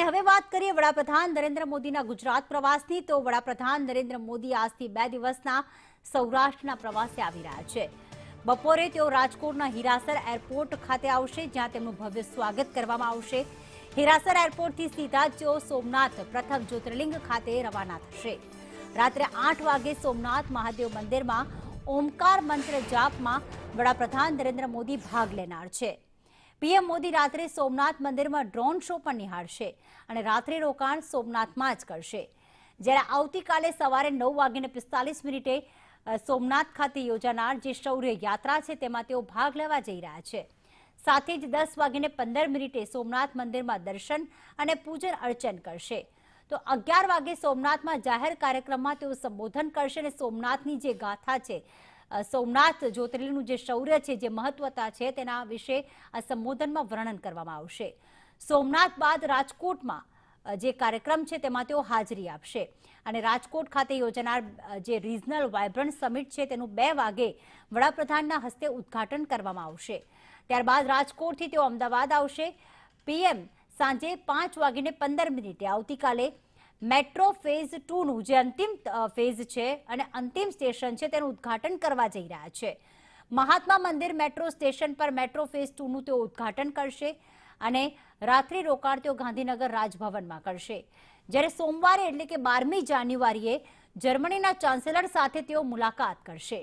હવે વાત કરીએ વડાપ્રધાન નરેન્દ્ર મોદીના ગુજરાત પ્રવાસની તો વડાપ્રધાન નરેન્દ્ર મોદી આજથી 2 દિવસના સૌરાષ્ટ્રના પ્રવાસે આવી રહ્યા છે। બપોરે તેઓ રાજકોટના હીરાસર એરપોર્ટ ખાતે આવશે, જ્યાં તેમનું ભવ્ય સ્વાગત કરવામાં આવશે। હીરાસર એરપોર્ટથી સીધા જ તેઓ સોમનાથ પ્રથમ જ્યોતિર્લિંગ ખાતે રવાના થશે। રાત્રે 8 વાગે સોમનાથ મહાદેવ મંદિરમાં ઓમકાર મંત્ર જાપમાં વડાપ્રધાન નરેન્દ્ર મોદી ભાગ લેનાર છે। પીએમ મોદી રાત્રે સોમનાથ મંદિરમાં ડ્રોન શો પણ નિહાળશે અને રાત્રિ રોકાણ સોમનાથમાં જ કરશે। જ્યારે આવતીકાલે સવારે 9:45 સોમનાથ ખાતે યોજાનાર જે શૌર્ય યાત્રા છે તેમાં તેઓ ભાગ લેવા જઈ રહ્યા છે। સાથે જ 10:15 સોમનાથ મંદિરમાં દર્શન અને પૂજન અર્ચન કરશે। તો 11 વાગે સોમનાથમાં જાહેર કાર્યક્રમમાં તેઓ સંબોધન કરશે અને સોમનાથની જે ગાથા છે, સોમનાથ જ્યોતિર્લિંગનું જે શૌર્ય છે, જે મહત્વતા છે તેના વિશે આ સંબોધનમાં વર્ણન કરવામાં આવશે। સોમનાથ બાદ રાજકોટમાં જે કાર્યક્રમ છે તેમાં તેઓ હાજરી આપશે અને રાજકોટ ખાતે યોજાનાર જે રિજનલ વાઇબ્રન્ટ સમિટ છે તેનું 2 વાગે વડાપ્રધાનના હસ્તે ઉદ્ઘાટન કરવામાં આવશે। ત્યારબાદ રાજકોટથી તેઓ અમદાવાદ આવશે। પીએમ સાંજે 5:15 આવતીકાલે મેટ્રો ફેઝ 2નું જે અંતિમ ફેઝ છે અને અંતિમ સ્ટેશન છે તેનું ઉદ્ઘાટન કરવા જઈ રહ્યા છે। મહાત્મા મંદિર મેટ્રો સ્ટેશન પર મેટ્રો ફેઝ 2નું તેઓ ઉદ્ઘાટન કરશે અને રાત્રિ રોકાણ તેઓ ગાંધીનગર રાજભવનમાં કરશે। જ્યારે સોમવારે એટલે કે 12મી જાન્યુઆરીએ જર્મનીના ચાન્સેલર સાથે તેઓ મુલાકાત કરશે।